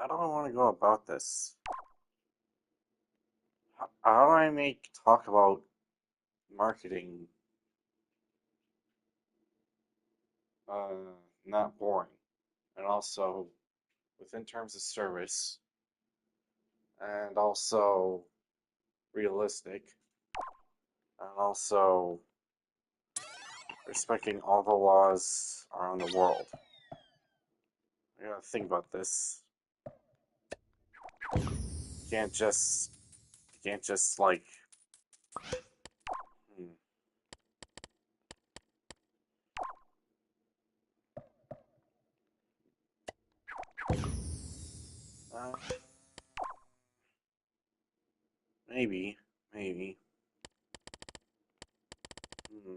How do I want to go about this? How do I make talk about marketing uh, not boring, and also within terms of service, and also realistic, and also respecting all the laws around the world? I gotta think about this. You can't just like, hmm, uh, maybe. Hmm.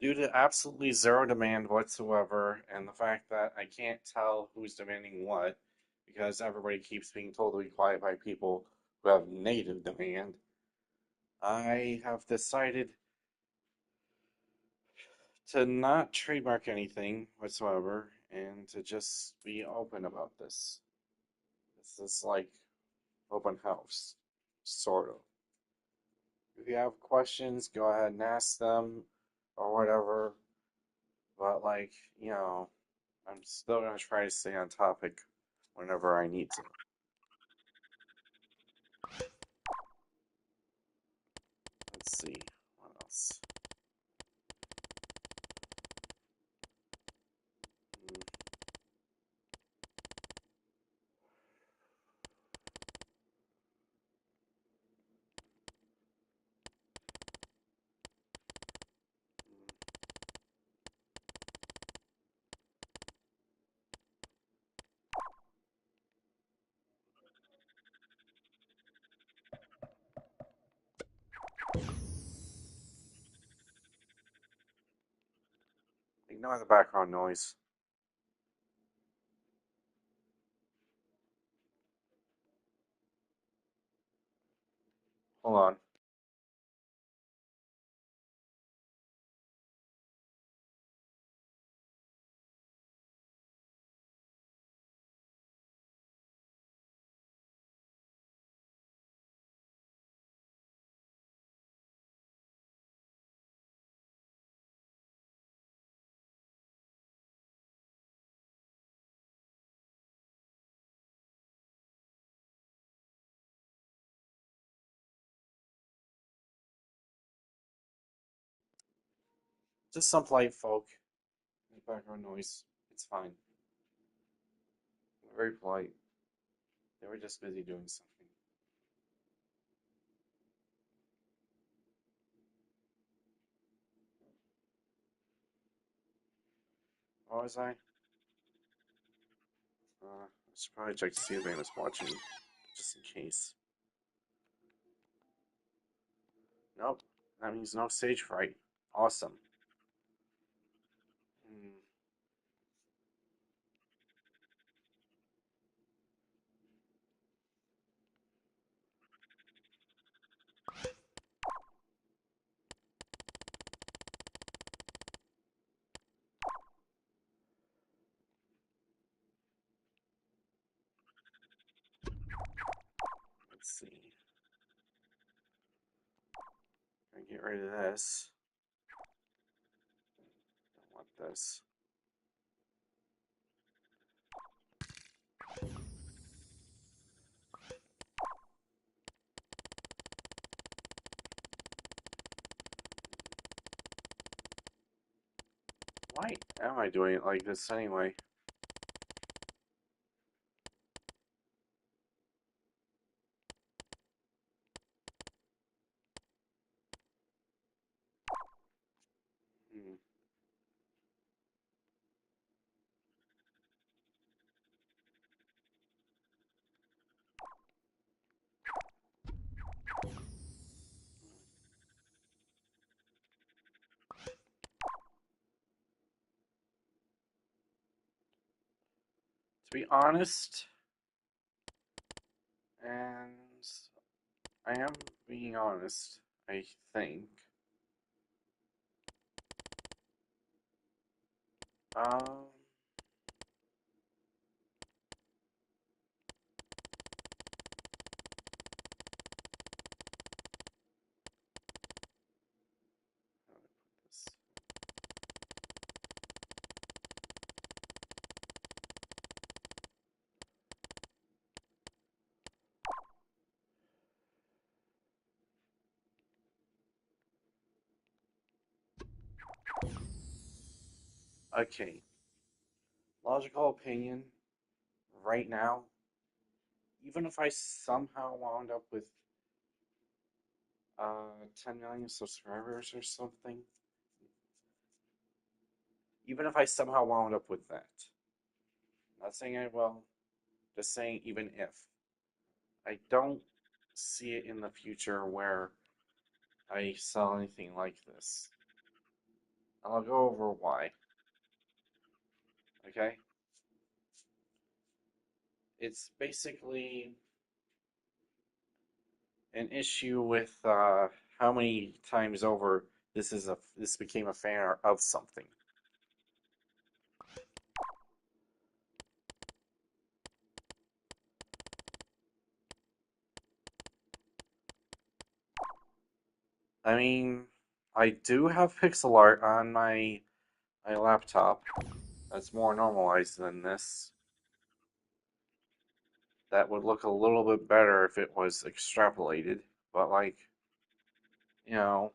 Due to absolutely zero demand whatsoever, and the fact that I can't tell who's demanding what, because everybody keeps being told to be quiet by people who have native demand, I have decided to not trademark anything whatsoever and to just be open about this. This is like open house, sort of. If you have questions, go ahead and ask them or whatever. But, like, I'm still going to try to stay on topic whenever I need to. Let's see. What else? Hmm, hmm. Ignore the background noise. Hold on. Just some polite folk. Background noise. It's fine. Very polite. They were just busy doing something. What was I? I should probably check to see if anyone's watching, just in case. Nope. That means no stage fright. Awesome. Hmm, let's see. I get rid of this. Don't want this. Why am I doing it like this anyway? Hmm. To be honest, and I am being honest, I think. Um, how do I put this? Okay, logical opinion right now, even if I somehow wound up with 10 million subscribers or something, even if I somehow wound up with that, not saying I will, just saying even if, I don't see it in the future where I sell anything like this. And I'll go over why, okay? It's basically an issue with how many times over this became a fan of something. I mean, I do have pixel art on my laptop that's more normalized than this. That would look a little bit better if it was extrapolated, but like, you know,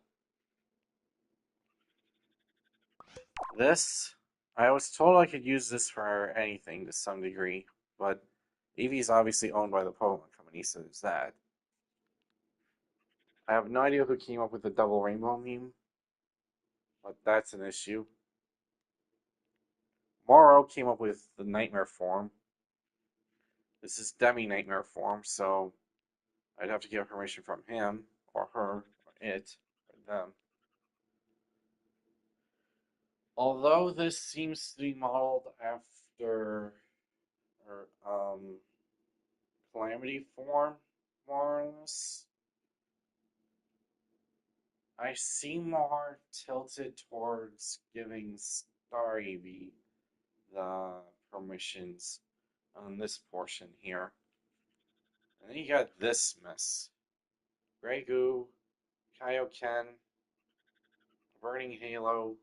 this, I was told I could use this for anything to some degree, but Eevee is obviously owned by the Pokemon Company, so there's that. I have no idea who came up with the double rainbow meme, but that's an issue. Moro came up with the nightmare form. This is demi nightmare form, so I'd have to get permission from him or her or it or them. Although this seems to be modeled after or calamity form, more or less, I seem more tilted towards giving Star Eevee the permissions on this portion here. And then you got this mess. Grey Goo, Kaioken, Burning Halo,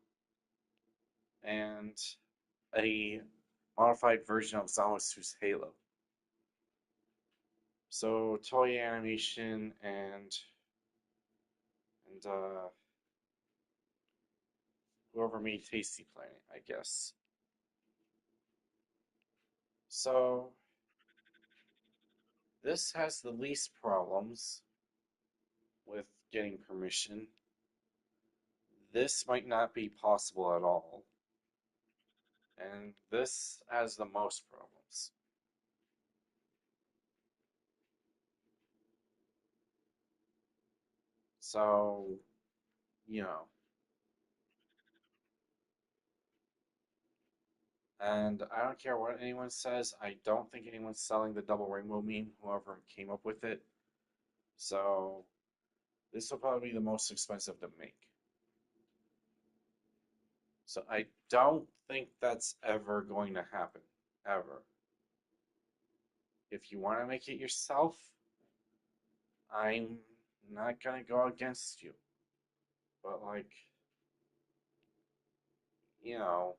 and a modified version of Zamasu's Halo. So Toy Animation and whoever made Tasty Planet, I guess. So this has the least problems with getting permission. This might not be possible at all. And this has the most problems. So, you know, and I don't care what anyone says, I don't think anyone's selling the double rainbow meme, whoever came up with it. So, this will probably be the most expensive to make. So, I don't think that's ever going to happen. Ever. If you want to make it yourself, I'm not going to go against you. But, like, you know,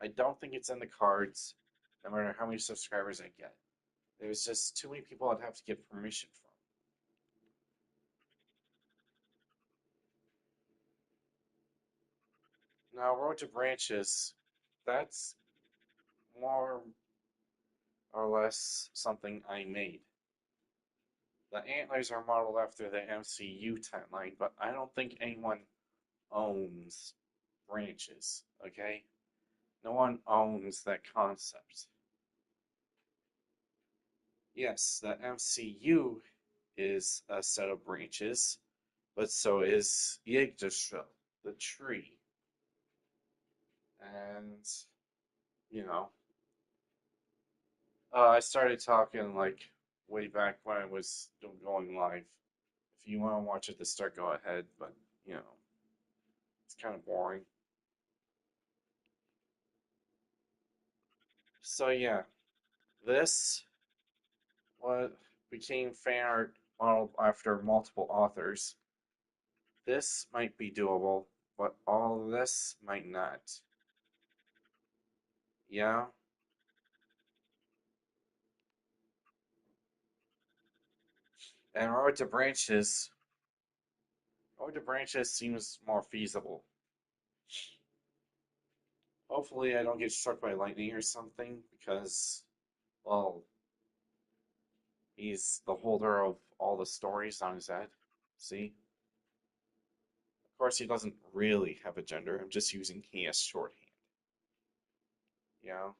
I don't think it's in the cards, no matter how many subscribers I get. There's just too many people I'd have to get permission from. Now, Road to Branches, that's more or less something I made. The antlers are modeled after the MCU timeline, but I don't think anyone owns branches, okay? No one owns that concept. Yes, the MCU is a set of branches, but so is Yggdrasil, the tree. And, you know, I started talking like way back when I was going live. If you want to watch at the start, go ahead, but you know, it's kind of boring. So yeah, this what became fan art modeled after multiple authors. This might be doable, but all of this might not. Yeah, and Road to Branches seems more feasible. Hopefully, I don't get struck by lightning or something because, well, he's the holder of all the stories on his head. See? Of course, he doesn't really have a gender. I'm just using he as shorthand. You know?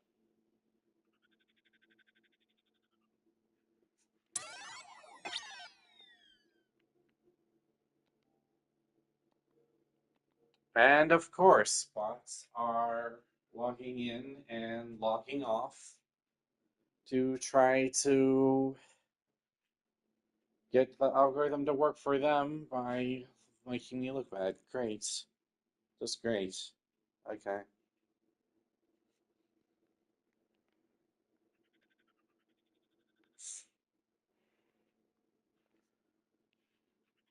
And of course, bots are logging in and logging off to try to get the algorithm to work for them by making me look bad. Great. Just great. Okay.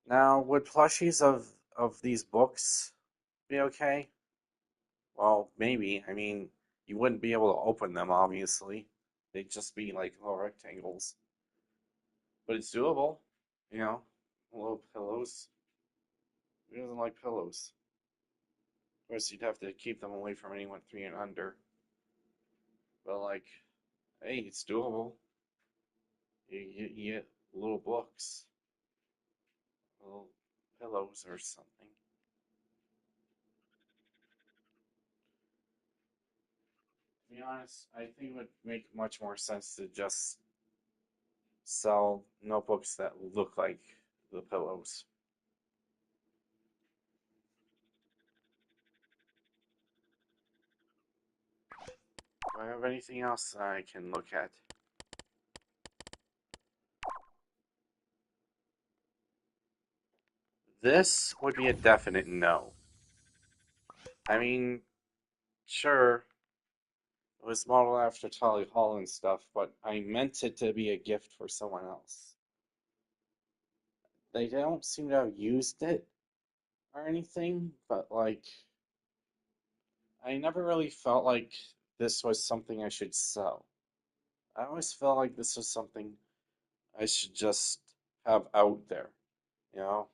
Now, would plushies of these books be okay? Well, maybe. I mean, you wouldn't be able to open them, obviously. They'd just be like little rectangles. But it's doable, you know. Little pillows. Who doesn't like pillows? Of course, you'd have to keep them away from anyone 3 and under. But like, hey, it's doable. You get little books, little pillows or something. To be honest, I think it would make much more sense to just sell notebooks that look like the pillows. Do I have anything else I can look at? This would be a definite no. I mean, sure, it was modeled after Tolly Hall and stuff, but I meant it to be a gift for someone else. They don't seem to have used it or anything, but like, I never really felt like this was something I should sell. I always felt like this was something I should just have out there, you know?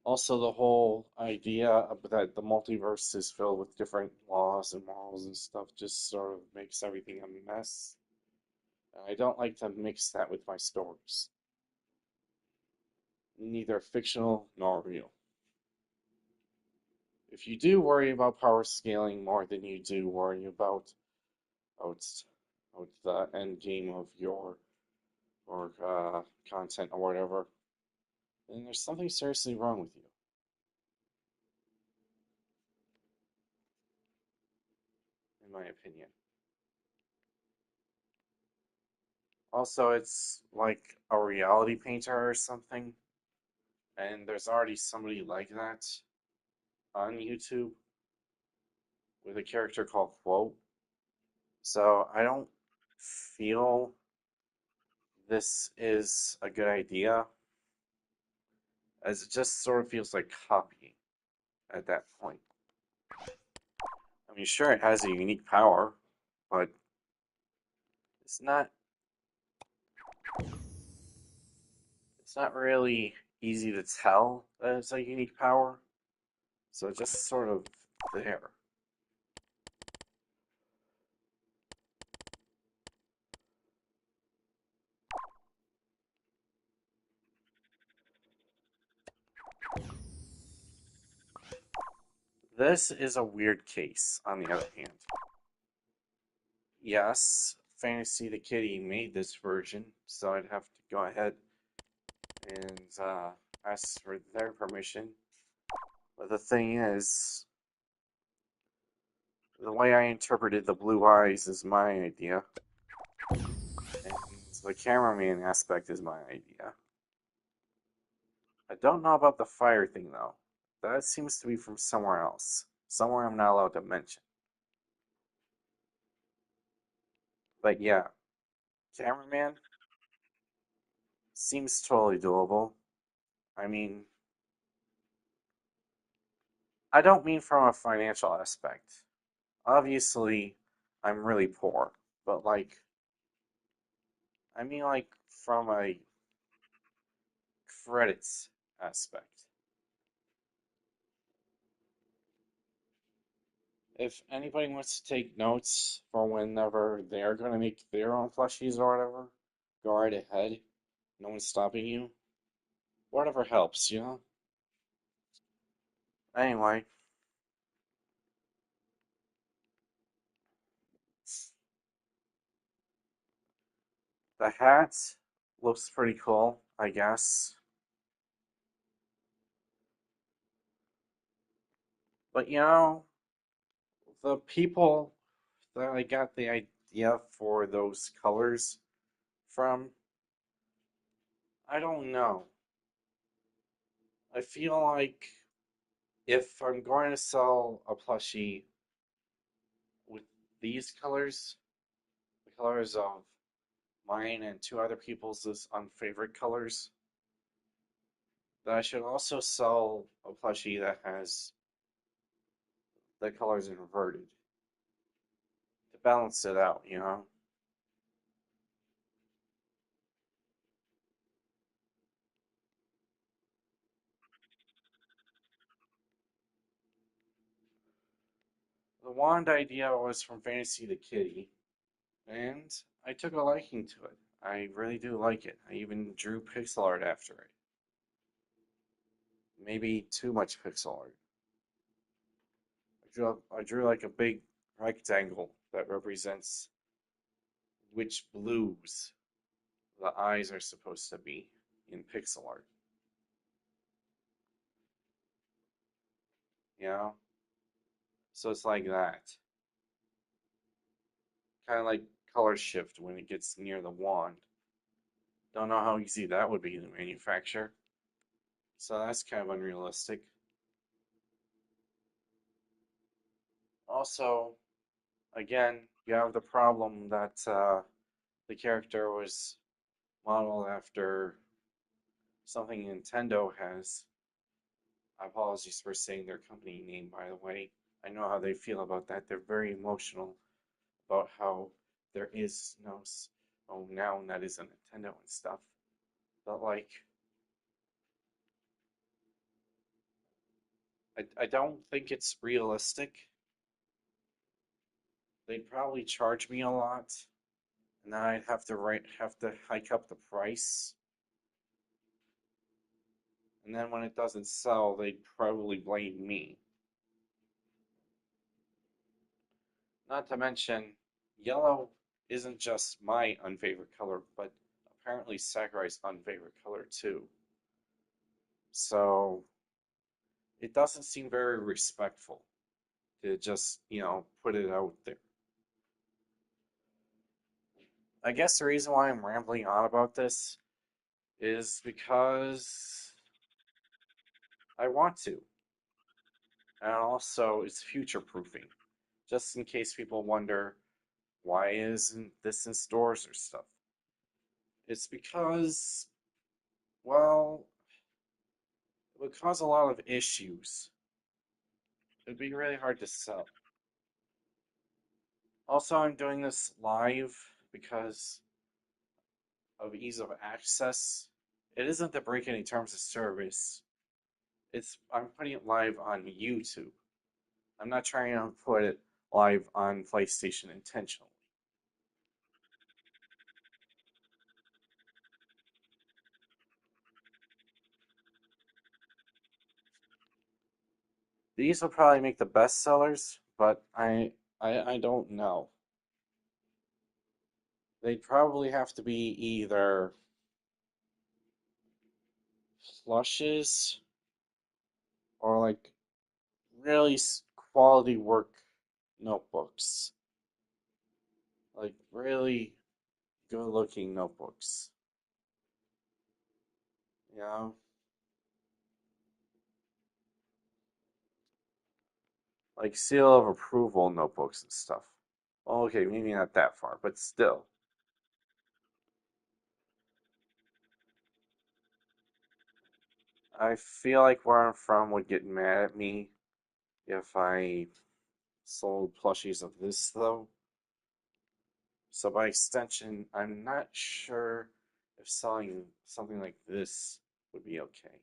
Also, the whole idea of that the multiverse is filled with different laws and morals and stuff just sort of makes everything a mess. And I don't like to mix that with my stories, neither fictional nor real. If you do worry about power scaling more than you do worry about, about the end game of your or content or whatever, then there's something seriously wrong with you, in my opinion. Also, it's like a reality painter or something, and there's already somebody like that on YouTube with a character called Quote. So I don't feel this is a good idea, as it just sort of feels like copying at that point. I mean, sure, it has a unique power, but it's not it's not really easy to tell that it's a unique power. So it's just sort of there. This is a weird case, on the other hand. Yes, Fantasy the Kitty made this version, so I'd have to go ahead and ask for their permission. But the thing is, the way I interpreted the blue eyes is my idea. The cameraman aspect is my idea. I don't know about the fire thing though. That seems to be from somewhere else. Somewhere I'm not allowed to mention. But yeah, cameraman seems totally doable. I mean, I don't mean from a financial aspect. Obviously, I'm really poor, but like, I mean like from a credits aspect. If anybody wants to take notes for whenever they're going to make their own plushies or whatever, go right ahead. No one's stopping you. Whatever helps, you know? Anyway, the hat looks pretty cool, I guess. But you know, the people that I got the idea for those colors from, I don't know. I feel like if I'm going to sell a plushie with these colors, the colors of mine and two other people's unfavorite colors, that I should also sell a plushie that has the colors inverted to balance it out, you know? The wand idea was from Fantasy the Kitty, and I took a liking to it. I really do like it. I even drew pixel art after it. Maybe too much pixel art. I drew like a big rectangle that represents which blues the eyes are supposed to be in pixel art. You know? So it's like that. Kind of like color shift when it gets near the wand. Don't know how easy that would be to manufacture. So that's kind of unrealistic. Also, again, you have the problem that the character was modeled after something Nintendo has. Apologies for saying their company name, by the way. I know how they feel about that. They're very emotional about how there is no oh now that is a Nintendo and stuff. But like, I don't think it's realistic. They'd probably charge me a lot, and then I'd have to hike up the price. And then when it doesn't sell, they'd probably blame me. Not to mention, yellow isn't just my unfavorite color, but apparently Sakurai's unfavorite color too. So it doesn't seem very respectful to just, put it out there. I guess the reason why I'm rambling on about this is because I want to. And also, it's future proofing. Just in case people wonder, why isn't this in stores or stuff? It's because, well, it would cause a lot of issues. It'd be really hard to sell. Also, I'm doing this live because of ease of access. It isn't to break any terms of service. I'm putting it live on YouTube. I'm not trying to put it live on PlayStation intentionally. These will probably make the best sellers, but I don't know. They'd probably have to be either plushes or like really quality work notebooks. Like really good looking notebooks. You know, like seal of approval notebooks and stuff. Well, okay, maybe not that far, but still. I feel like where I'm from would get mad at me if I sold plushies of this, though. So by extension, I'm not sure if selling something like this would be okay.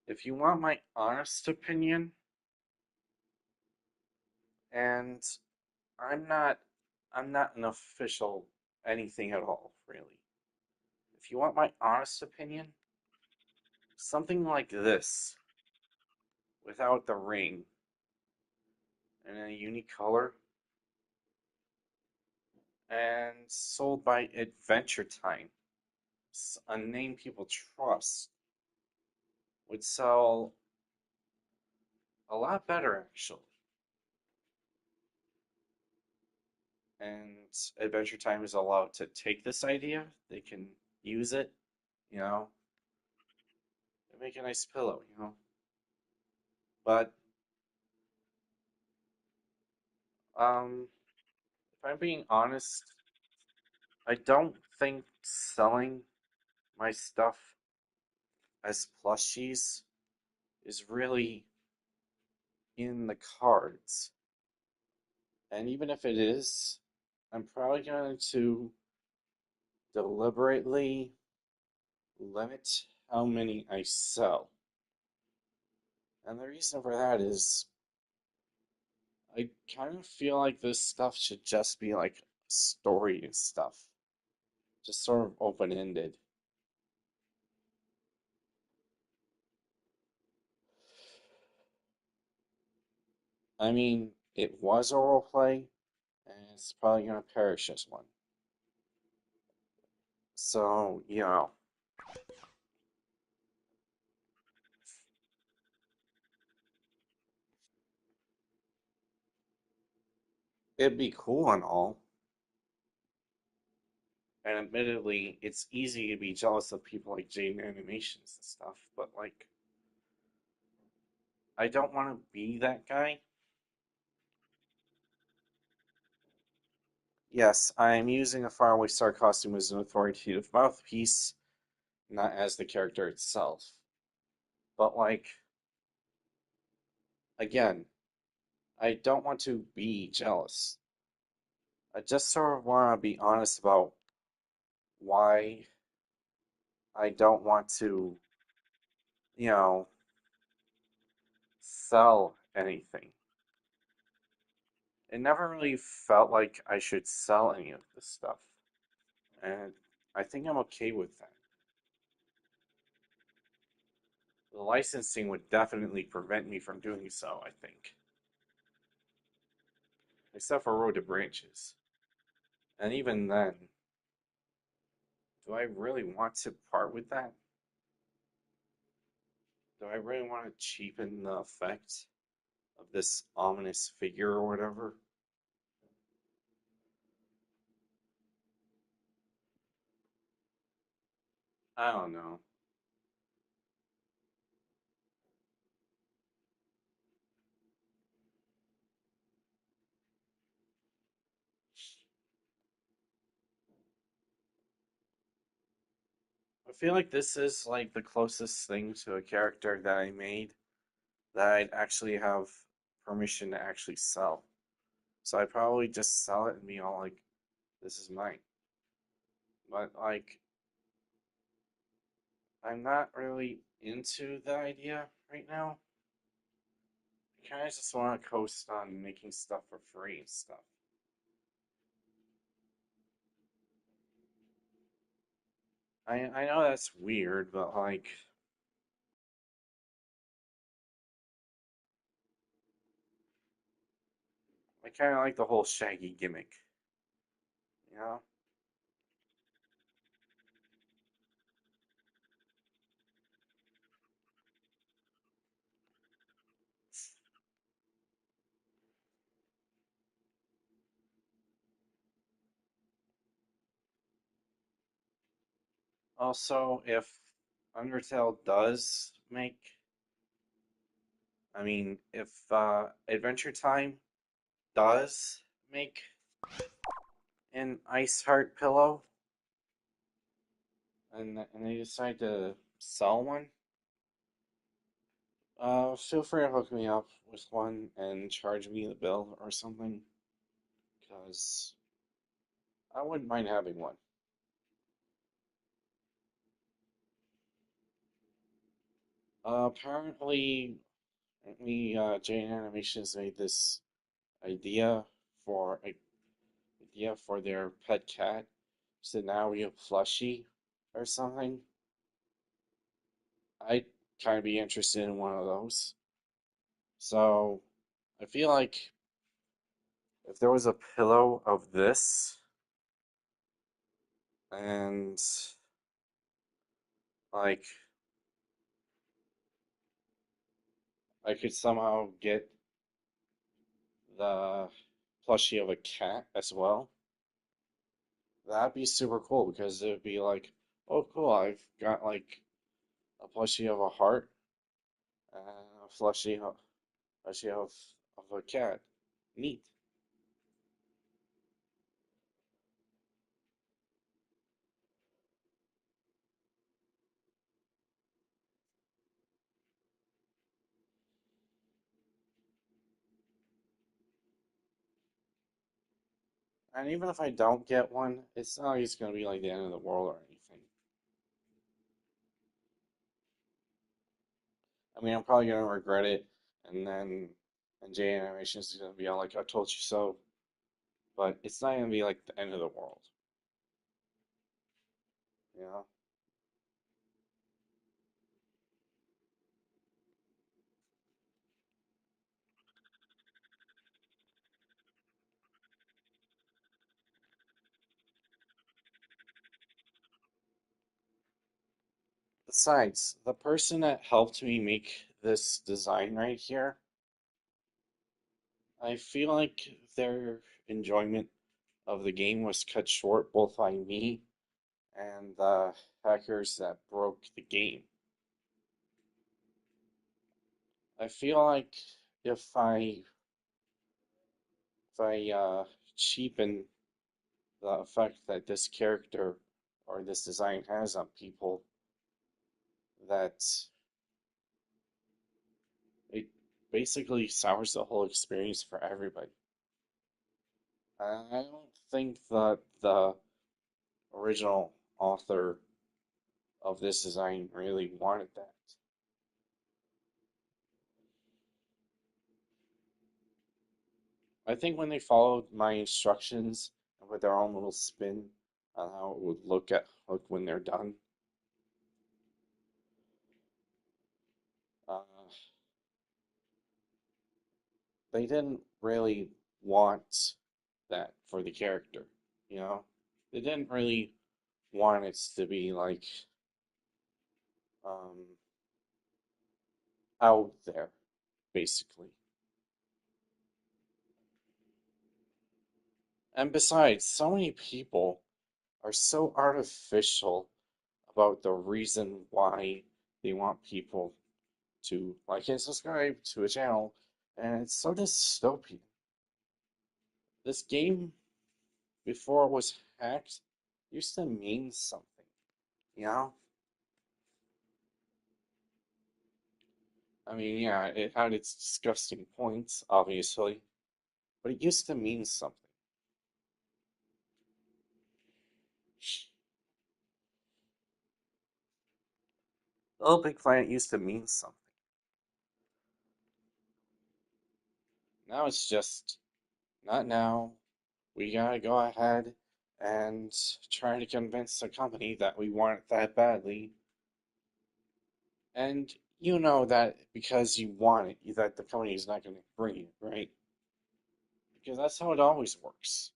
If you want my honest opinion, and I'm not I'm not an official anything at all, really. If you want my honest opinion, something like this without the ring and a unique color and sold by Adventure Time, a name people trust, would sell a lot better actually. And Adventure Time is allowed to take this idea, they can use it, you know, and make a nice pillow, you know. But if I'm being honest, I don't think selling my stuff as plushies is really in the cards. And even if it is, I'm probably going to deliberately limit how many I sell. And the reason for that is I kind of feel like this stuff should just be like story and stuff, just sort of open ended. I mean, it was a role play, and it's probably going to perish as one. So, it'd be cool and all. And admittedly, it's easy to be jealous of people like Jaden Animations and stuff, but like, I don't want to be that guy. Yes, I am using a Faraway Star costume as an authoritative mouthpiece, not as the character itself. But like, again, I don't want to be jealous. I just sort of want to be honest about why I don't want to, you know, sell anything. It never really felt like I should sell any of this stuff. And I think I'm okay with that. The licensing would definitely prevent me from doing so, I think. Except for Road to Branches. And even then, do I really want to part with that? Do I really want to cheapen the effect of this ominous figure or whatever? I don't know. I feel like this is like the closest thing to a character that I made that I'd actually have permission to actually sell. So I'd probably just sell it and be all like, this is mine. But like, I'm not really into the idea right now. I kind of just want to coast on making stuff for free and stuff. I know that's weird, but like, I kind of like the whole Shaggy gimmick, you know? Also, if Undertale does make, I mean, if Adventure Time does make an Ice Heart pillow, and they decide to sell one, feel free to hook me up with one and charge me the bill or something, because I wouldn't mind having one. Apparently, Jane Animations made this idea for a idea for their pet cat. So now we have Plushie or something. I'd kind of be interested in one of those. So I feel like if there was a pillow of this and like I could somehow get the plushie of a cat as well, that'd be super cool because it'd be like, oh cool, I've got like a plushie of a heart and a plushie of a cat. Neat. And even if I don't get one, it's not like it's gonna be like the end of the world or anything. I mean, I'm probably gonna regret it, and then and J Animations is gonna be all like, "I told you so," but it's not gonna be like the end of the world, you know? Besides, the person that helped me make this design right here, I feel like their enjoyment of the game was cut short both by me and the hackers that broke the game. I feel like if I if I cheapen the effect that this character or this design has on people, that it basically sours the whole experience for everybody. I don't think that the original author of this design really wanted that. I think when they followed my instructions and put their own little spin on how it would look when they're done, uh, they didn't really want that for the character, you know? They didn't really want it to be like um, out there, basically. And besides, so many people are so artificial about the reason why they want people to like and subscribe to a channel, and it's so dystopian. This game, before it was hacked, used to mean something, you know? I mean, yeah, it had its disgusting points, obviously, but it used to mean something. Little Big Planet used to mean something. Now it's just not now. We gotta go ahead and try to convince the company that we want it that badly. And you know that because you want it, that the company is not going to bring it, right? Because that's how it always works.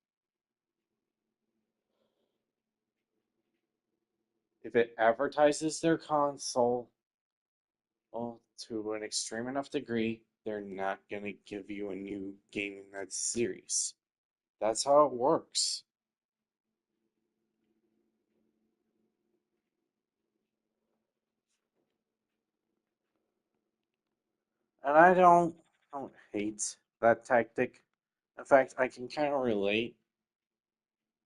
If it advertises their console, well, to an extreme enough degree, they're not going to give you a new game in that series. That's how it works. And I don't hate that tactic. In fact, I can kind of relate,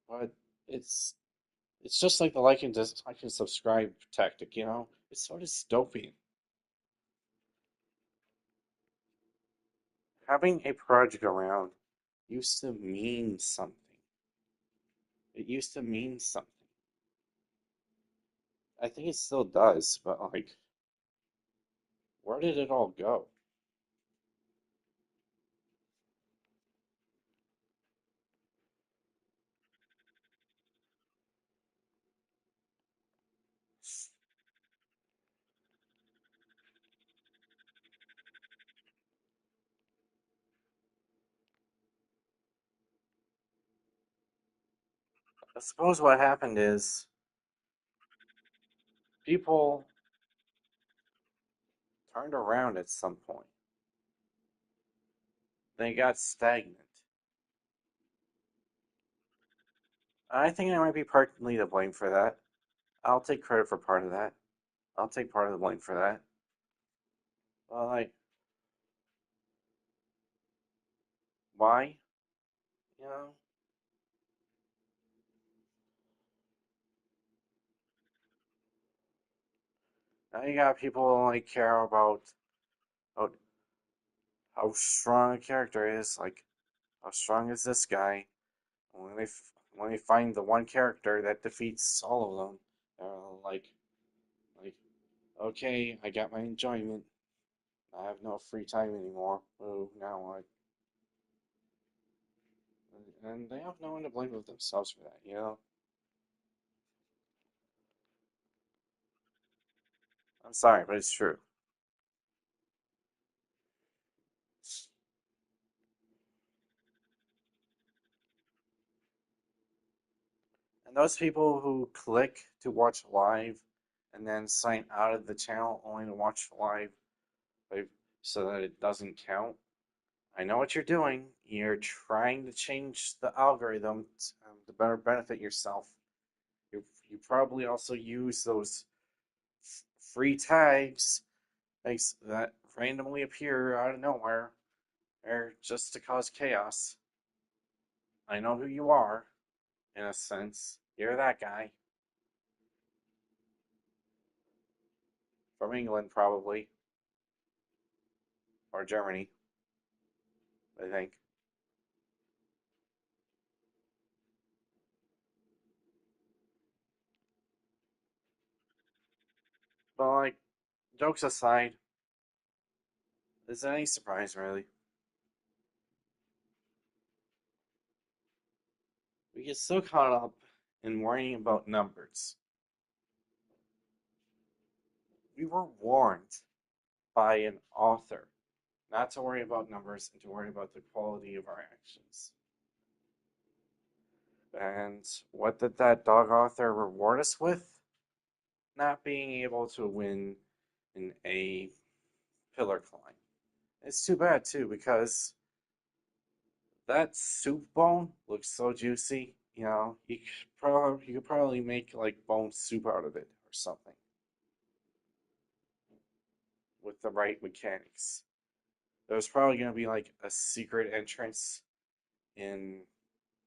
but it's it's just like the like and subscribe tactic, you know? It's so dystopian. Having a project around used to mean something. It used to mean something. I think it still does, but like, where did it all go? I suppose what happened is people turned around at some point. They got stagnant. I think I might be partly to blame for that. I'll take credit for part of that. I'll take part of the blame for that. Well, like, why? You know, now you got people like care about how strong a character is. Like, how strong is this guy? When they find the one character that defeats all of them, they're like, okay, I got my enjoyment. I have no free time anymore. Oh, now what? And they have no one to blame but themselves for that, you know? I'm sorry, but it's true. And those people who click to watch live and then sign out of the channel only to watch live like, so that it doesn't count, I know what you're doing. You're trying to change the algorithm to better benefit yourself. You probably also use those free tags that randomly appear out of nowhere or just to cause chaos. I know who you are, in a sense. You're that guy from England, probably, or Germany, I think. But, like, jokes aside, is it any surprise, really? We get so caught up in worrying about numbers. We were warned by an author not to worry about numbers and to worry about the quality of our actions. And what did that dog author reward us with? Not being able to win in a pillar climb. It's too bad too because that soup bone looks so juicy. You know, you could probably make like bone soup out of it or something with the right mechanics. There's probably gonna be like a secret entrance in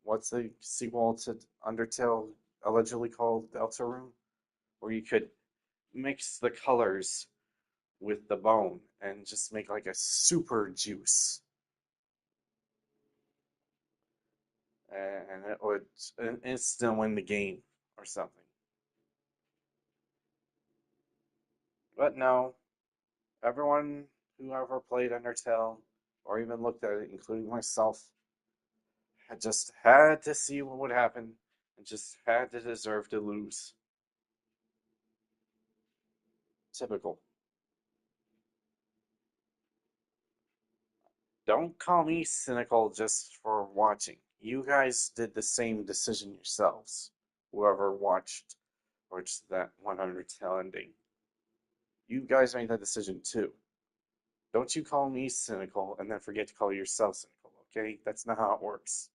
what's the sequel to Undertale allegedly called Deltarune, where you could mix the colors with the bone and just make like a super juice, and it would instant win the game or something. But no, everyone who ever played Undertale or even looked at it, including myself, had just had to see what would happen and just had to deserve to lose. Typical. Don't call me cynical just for watching. You guys did the same decision yourselves. Whoever watched that 100 tail ending. You guys made that decision too. Don't you call me cynical and then forget to call yourself cynical, okay? That's not how it works.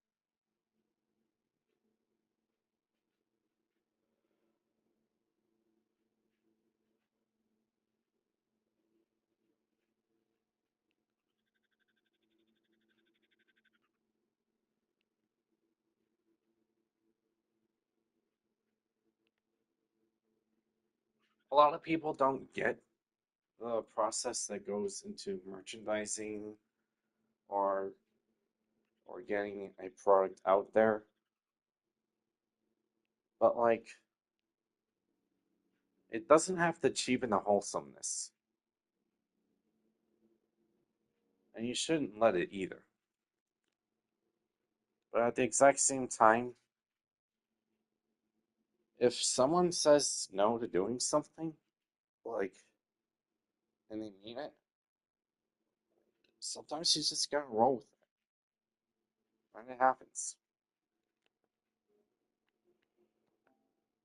a lot of people don't get the process that goes into merchandising or getting a product out there. But like, it doesn't have to cheapen the wholesomeness, and you shouldn't let it either. But at the exact same time, if someone says no to doing something, like, and they mean it, sometimes you just gotta roll with it, and it happens.